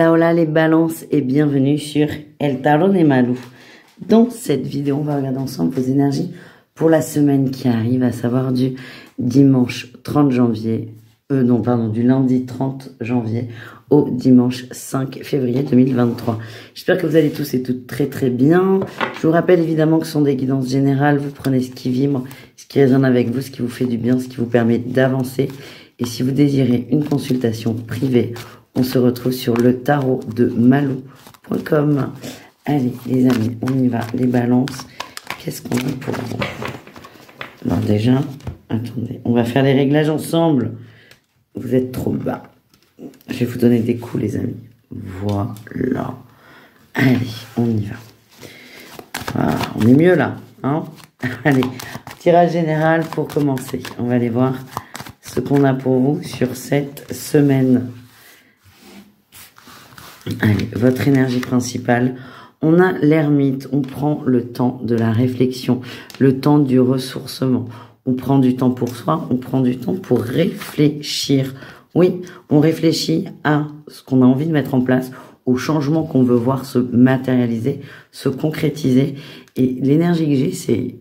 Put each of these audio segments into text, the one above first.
Hola hola les balances et bienvenue sur El Tarot de Malou. Dans cette vidéo, on va regarder ensemble vos énergies pour la semaine qui arrive, à savoir du dimanche 30 janvier, du lundi 30 janvier au dimanche 5 février 2023. J'espère que vous allez tous et toutes très très bien. Je vous rappelle évidemment que ce sont des guidances générales, vous prenez ce qui vibre, ce qui résonne avec vous, ce qui vous fait du bien, ce qui vous permet d'avancer. Et si vous désirez une consultation privée, on se retrouve sur le tarot de malou.com. Allez les amis, on y va, les balances. Qu'est-ce qu'on a pour vous? Alors déjà, attendez, on va faire les réglages ensemble. Vous êtes trop bas. Je vais vous donner des coups les amis. Voilà. Allez, on y va. Ah, on est mieux là, hein? Allez, tirage général pour commencer. On va aller voir ce qu'on a pour vous sur cette semaine. Allez, votre énergie principale. On a l'ermite, on prend le temps de la réflexion, le temps du ressourcement. On prend du temps pour soi, on prend du temps pour réfléchir. Oui, on réfléchit à ce qu'on a envie de mettre en place, au changement qu'on veut voir se matérialiser, se concrétiser. Et l'énergie que j'ai, c'est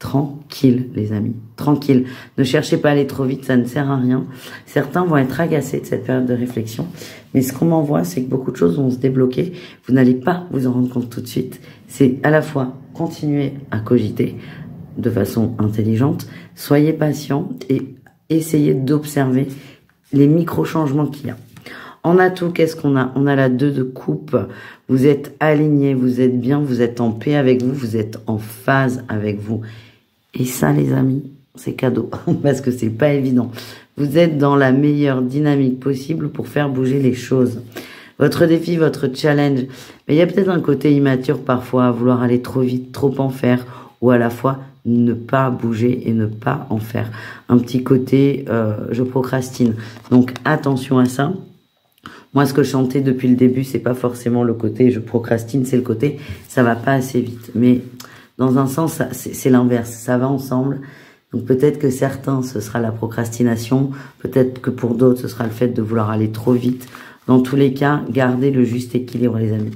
tranquille, les amis, tranquille. Ne cherchez pas à aller trop vite, ça ne sert à rien. Certains vont être agacés de cette période de réflexion. Mais ce qu'on m'envoie, c'est que beaucoup de choses vont se débloquer. Vous n'allez pas vous en rendre compte tout de suite. C'est à la fois continuer à cogiter de façon intelligente, soyez patient et essayez d'observer les micro-changements qu'il y a. En atout, qu'est-ce qu'on a? On a la 2 de coupe. Vous êtes aligné, vous êtes bien, vous êtes en paix avec vous, vous êtes en phase avec vous. Et ça, les amis, c'est cadeau, parce que c'est pas évident. Vous êtes dans la meilleure dynamique possible pour faire bouger les choses. Votre défi, votre challenge, mais il y a peut-être un côté immature parfois à vouloir aller trop vite, trop en faire, ou à la fois ne pas bouger et ne pas en faire. Un petit côté, je procrastine. Donc attention à ça. Moi, ce que je chantais depuis le début, c'est pas forcément le côté je procrastine, c'est le côté ça va pas assez vite. Mais dans un sens, c'est l'inverse, ça va ensemble. Donc peut-être que certains, ce sera la procrastination, peut-être que pour d'autres, ce sera le fait de vouloir aller trop vite. Dans tous les cas, gardez le juste équilibre, les amis.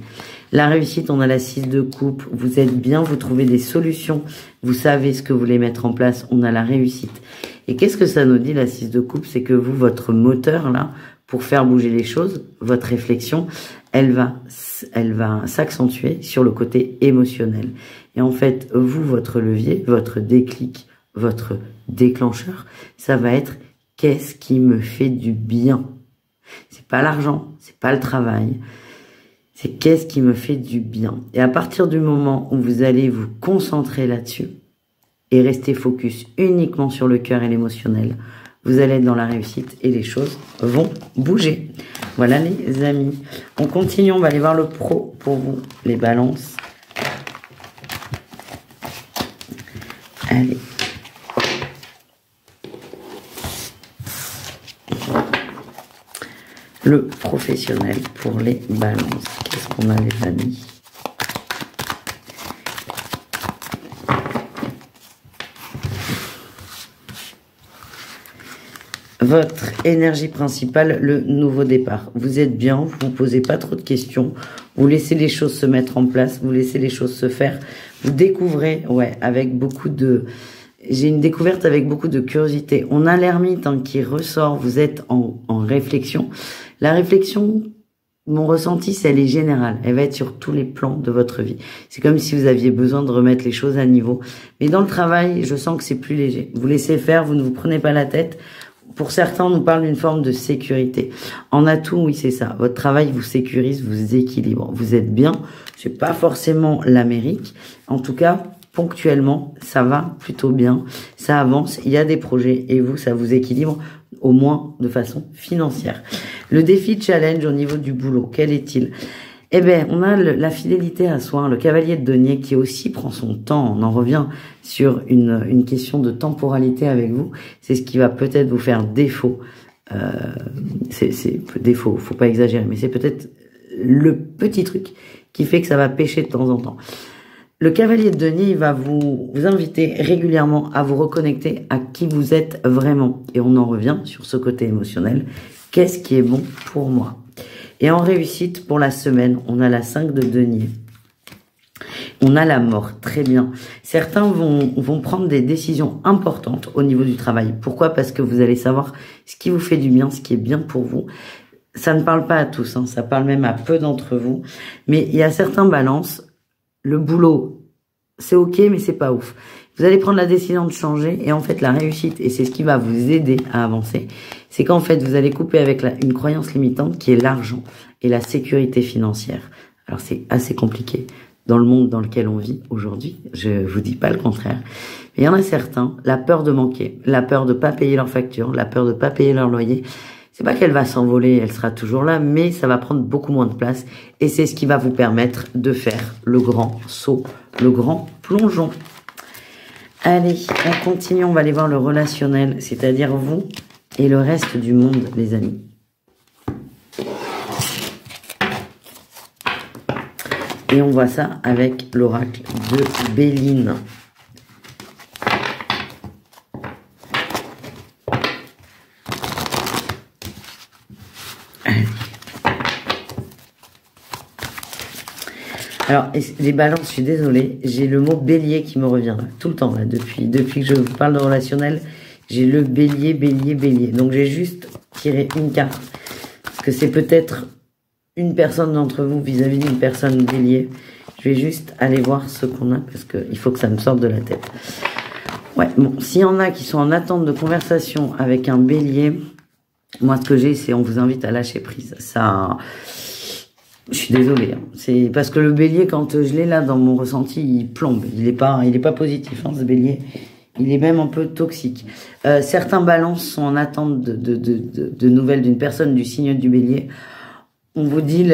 La réussite, on a la 6 de coupe, vous êtes bien, vous trouvez des solutions, vous savez ce que vous voulez mettre en place, on a la réussite. Et qu'est-ce que ça nous dit, la 6 de coupe? C'est que vous, votre moteur, là, pour faire bouger les choses, votre réflexion, elle va s'accentuer sur le côté émotionnel. Et en fait, vous, votre levier, votre déclic, votre déclencheur, ça va être qu'est-ce qui me fait du bien? C'est pas l'argent, c'est pas le travail, c'est qu'est-ce qui me fait du bien. Et à partir du moment où vous allez vous concentrer là-dessus et rester focus uniquement sur le cœur et l'émotionnel, vous allez être dans la réussite et les choses vont bouger. Voilà les amis. On continue, on va aller voir le pro pour vous, les balances. Allez. Le professionnel pour les balances. Qu'est-ce qu'on a les amis? Votre énergie principale, le nouveau départ. Vous êtes bien, vous ne posez pas trop de questions, vous laissez les choses se mettre en place, vous laissez les choses se faire. Vous découvrez, avec beaucoup de... J'ai une découverte avec beaucoup de curiosité. On a l'ermite qui ressort, vous êtes en réflexion. La réflexion, mon ressenti, elle est générale. Elle va être sur tous les plans de votre vie. C'est comme si vous aviez besoin de remettre les choses à niveau. Mais dans le travail, je sens que c'est plus léger. Vous laissez faire, vous ne vous prenez pas la tête. Pour certains, on nous parle d'une forme de sécurité. En atout, oui, c'est ça. Votre travail vous sécurise, vous équilibre. Vous êtes bien. C'est pas forcément l'Amérique. En tout cas, ponctuellement, ça va plutôt bien. Ça avance. Il y a des projets et vous, ça vous équilibre au moins de façon financière. Le défi challenge au niveau du boulot, quel est-il? Eh bien, on a la fidélité à soi, le cavalier de denier qui aussi prend son temps. On en revient sur une question de temporalité avec vous. C'est ce qui va peut-être vous faire défaut. C'est défaut, faut pas exagérer, mais c'est peut-être le petit truc qui fait que ça va pêcher de temps en temps. Le cavalier de denier, il va vous inviter régulièrement à vous reconnecter à qui vous êtes vraiment. Et on en revient sur ce côté émotionnel. Qu'est-ce qui est bon pour moi? Et en réussite, pour la semaine, on a la 5 de denier. On a la mort, très bien. Certains vont prendre des décisions importantes au niveau du travail. Pourquoi? Parce que vous allez savoir ce qui vous fait du bien, ce qui est bien pour vous. Ça ne parle pas à tous, hein, ça parle même à peu d'entre vous. Mais il y a certains balances. Le boulot, c'est ok, mais c'est pas ouf. Vous allez prendre la décision de changer et en fait la réussite, et c'est ce qui va vous aider à avancer, c'est qu'en fait vous allez couper avec une croyance limitante qui est l'argent et la sécurité financière. Alors c'est assez compliqué dans le monde dans lequel on vit aujourd'hui, je vous dis pas le contraire. Mais il y en a certains, la peur de manquer, la peur de pas payer leurs factures, la peur de pas payer leur loyer, c'est pas qu'elle va s'envoler, elle sera toujours là, mais ça va prendre beaucoup moins de place et c'est ce qui va vous permettre de faire le grand saut, le grand plongeon. Allez, on continue, on va aller voir le relationnel, c'est-à-dire vous et le reste du monde, les amis. Et on voit ça avec l'oracle de Béline. Alors, les balances, je suis désolée, j'ai le mot bélier qui me revient là, tout le temps, là, depuis que je vous parle de relationnel, j'ai le bélier, bélier, bélier. Donc, j'ai juste tiré une carte, parce que c'est peut-être une personne d'entre vous vis-à-vis d'une personne bélier. Je vais juste aller voir ce qu'on a, parce qu'il faut que ça me sorte de la tête. Ouais, bon, s'il y en a qui sont en attente de conversation avec un bélier, moi, ce que j'ai, c'est on vous invite à lâcher prise. Ça... Je suis désolée, hein. C'est parce que le bélier, quand je l'ai là dans mon ressenti, il plombe. Il est pas positif, hein, ce bélier. Il est même un peu toxique. Certains balances sont en attente de nouvelles d'une personne du signe du bélier. On vous dit,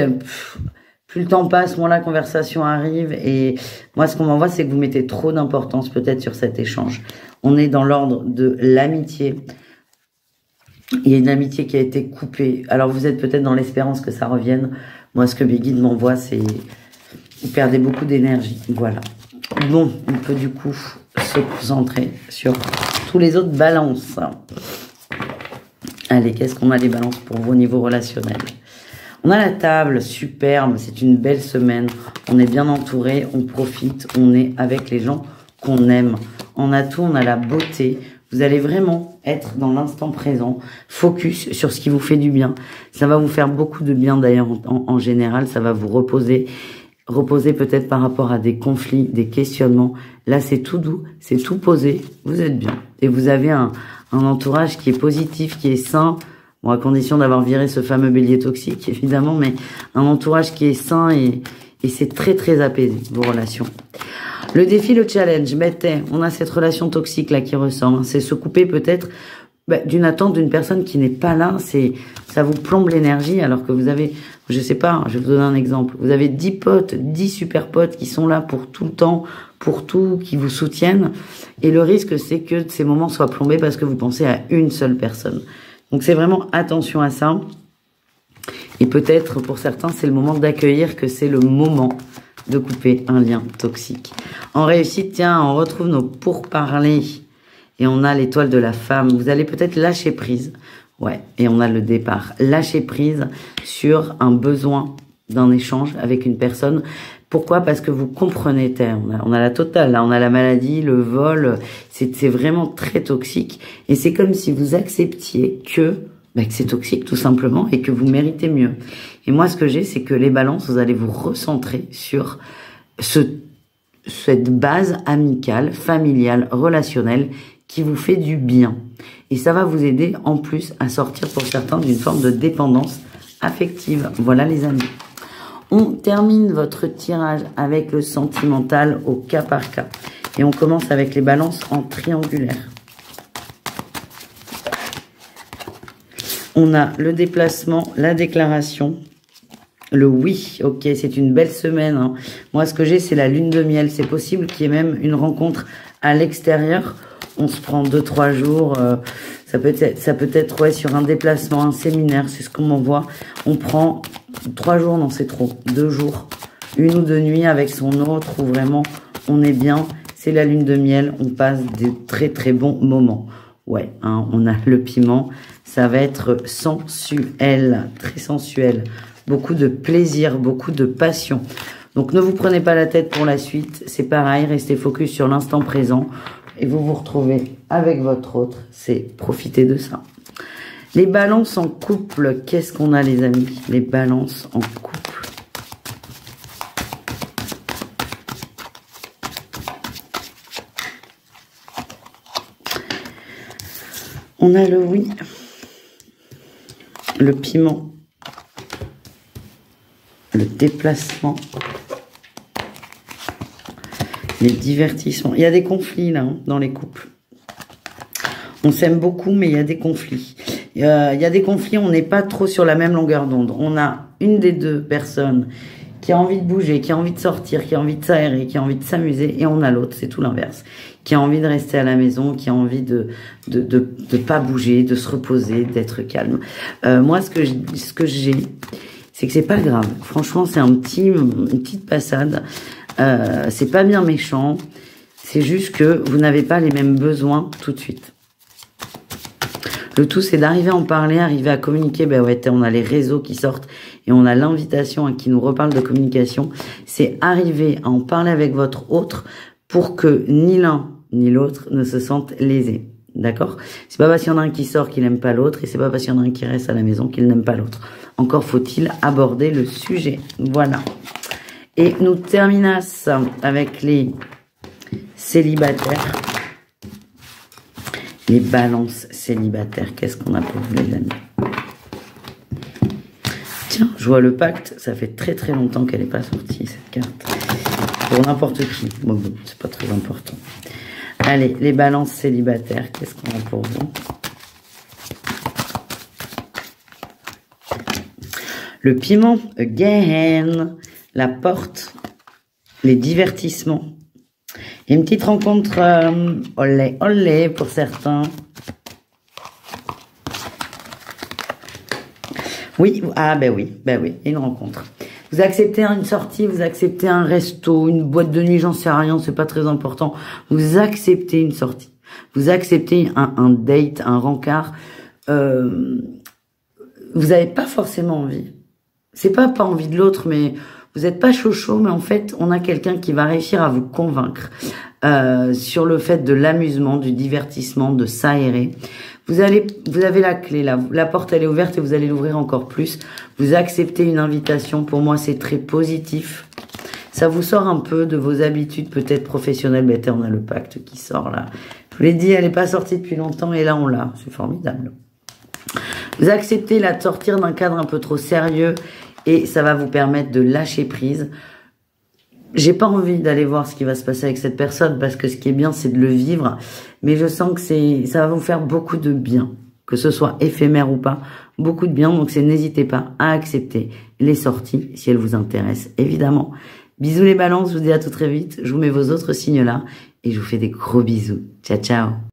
plus le temps passe, moins la conversation arrive. Et moi, ce qu'on m'envoie, c'est que vous mettez trop d'importance peut-être sur cet échange. On est dans l'ordre de l'amitié. Il y a une amitié qui a été coupée. Alors, vous êtes peut-être dans l'espérance que ça revienne. Moi, ce que mes guides m'envoient, c'est... Vous perdez beaucoup d'énergie. Voilà. Bon, on peut du coup se concentrer sur tous les autres balances. Allez, qu'est-ce qu'on a des balances pour vous au niveau relationnel? On a la table, superbe. C'est une belle semaine. On est bien entouré, on profite, on est avec les gens qu'on aime. On a tout, on a la beauté. Vous allez vraiment être dans l'instant présent, focus sur ce qui vous fait du bien. Ça va vous faire beaucoup de bien d'ailleurs en général, ça va vous reposer peut-être par rapport à des conflits, des questionnements. Là, c'est tout doux, c'est tout posé, vous êtes bien. Et vous avez un entourage qui est positif, qui est sain, bon, à condition d'avoir viré ce fameux bélier toxique, évidemment, mais un entourage qui est sain et c'est très très apaisé, vos relations. Le défi, le challenge, on a cette relation toxique là qui ressort. Hein. C'est se couper peut-être d'une attente d'une personne qui n'est pas là. Ça vous plombe l'énergie alors que vous avez, je sais pas, je vais vous donner un exemple. Vous avez 10 potes, 10 super potes qui sont là pour tout le temps, pour tout, qui vous soutiennent. Et le risque, c'est que ces moments soient plombés parce que vous pensez à une seule personne. Donc c'est vraiment attention à ça. Et peut-être pour certains, c'est le moment d'accueillir que c'est le moment de couper un lien toxique. En réussite, tiens, on retrouve nos pourparlers et on a l'étoile de la femme. Vous allez peut-être lâcher prise. Ouais, et on a le départ. Lâcher prise sur un besoin d'un échange avec une personne. Pourquoi? Parce que vous comprenez, on a la totale, là, on a la maladie, le vol, c'est vraiment très toxique. Et c'est comme si vous acceptiez que c'est toxique tout simplement et que vous méritez mieux. Et moi, ce que j'ai, c'est que les balances, vous allez vous recentrer sur cette base amicale, familiale, relationnelle qui vous fait du bien. Et ça va vous aider en plus à sortir pour certains d'une forme de dépendance affective. Voilà les amis. On termine votre tirage avec le sentimental au cas par cas. Et on commence avec les balances en triangulaire. On a le déplacement, la déclaration, le oui. Ok, c'est une belle semaine. Hein. Moi, ce que j'ai, c'est la lune de miel. C'est possible qu'il y ait même une rencontre à l'extérieur. On se prend 2-3 jours. Ça peut être ouais, sur un déplacement, un séminaire. C'est ce qu'on m'envoie. On prend 3 jours, non, c'est trop. 2 jours. 1 ou 2 nuits avec son autre où vraiment on est bien. C'est la lune de miel. On passe des très très bons moments. Ouais, hein, on a le piment. Ça va être sensuel, très sensuel. beaucoup de plaisir, beaucoup de passion. Donc ne vous prenez pas la tête pour la suite, c'est pareil, restez focus sur l'instant présent et vous vous retrouvez avec votre autre, c'est profiter de ça. Les balances en couple, qu'est-ce qu'on a les amis? Les balances en couple. On a le oui, le piment, le déplacement, les divertissements. Il y a des conflits là, hein, dans les couples. On s'aime beaucoup, mais il y a des conflits. Il y a des conflits, on n'est pas trop sur la même longueur d'onde. On a une des deux personnes qui a envie de bouger, qui a envie de sortir, qui a envie de s'aérer, qui a envie de s'amuser, et on a l'autre, c'est tout l'inverse, qui a envie de rester à la maison, qui a envie de pas bouger, de se reposer, d'être calme. Moi, ce que j'ai, c'est que c'est pas grave. Franchement, c'est une petite passade. C'est pas bien méchant. C'est juste que vous n'avez pas les mêmes besoins tout de suite. Le tout, c'est d'arriver à en parler, arriver à communiquer. Ben ouais, on a les réseaux qui sortent et on a l'invitation qui nous reparle de communication. C'est arriver à en parler avec votre autre pour que ni l'un ni l'autre ne se sentent lésés. D'accord? C'est pas parce qu'il y en a un qui sort qu'il n'aime pas l'autre et c'est pas parce qu'il y en a un qui reste à la maison qu'il n'aime pas l'autre. Encore faut-il aborder le sujet. Voilà. Et nous terminons avec les célibataires. Les balances célibataires. Qu'est-ce qu'on a pour vous les amis? Tiens, je vois le pacte. Ça fait très très longtemps qu'elle n'est pas sortie cette carte. Pour n'importe qui. Bon, c'est pas très important. Allez, les balances célibataires. Qu'est-ce qu'on a pour vous? Le piment, again. La porte. Les divertissements. Et une petite rencontre olé, olé pour certains. Oui, ah ben oui, une rencontre. Vous acceptez une sortie, vous acceptez un resto, une boîte de nuit, j'en sais rien, c'est pas très important. Vous acceptez une sortie. Vous acceptez un date, un rencard. Vous n'avez pas forcément envie. C'est pas envie de l'autre, mais... Vous n'êtes pas chaud, mais en fait, on a quelqu'un qui va réussir à vous convaincre sur le fait de l'amusement, du divertissement, de s'aérer. Vous avez la clé, là. La porte, elle est ouverte et vous allez l'ouvrir encore plus. Vous acceptez une invitation. Pour moi, c'est très positif. Ça vous sort un peu de vos habitudes, peut-être professionnelles. Ben, on a le pacte qui sort, là. Je vous l'ai dit, elle n'est pas sortie depuis longtemps et là, on l'a. C'est formidable. Vous acceptez là, de sortir d'un cadre un peu trop sérieux. Et ça va vous permettre de lâcher prise. J'ai pas envie d'aller voir ce qui va se passer avec cette personne parce que ce qui est bien, c'est de le vivre. Mais je sens que ça va vous faire beaucoup de bien. Que ce soit éphémère ou pas, beaucoup de bien. Donc n'hésitez pas à accepter les sorties si elles vous intéressent, évidemment. Bisous les balances, je vous dis à tout très vite. Je vous mets vos autres signes là et je vous fais des gros bisous. Ciao, ciao.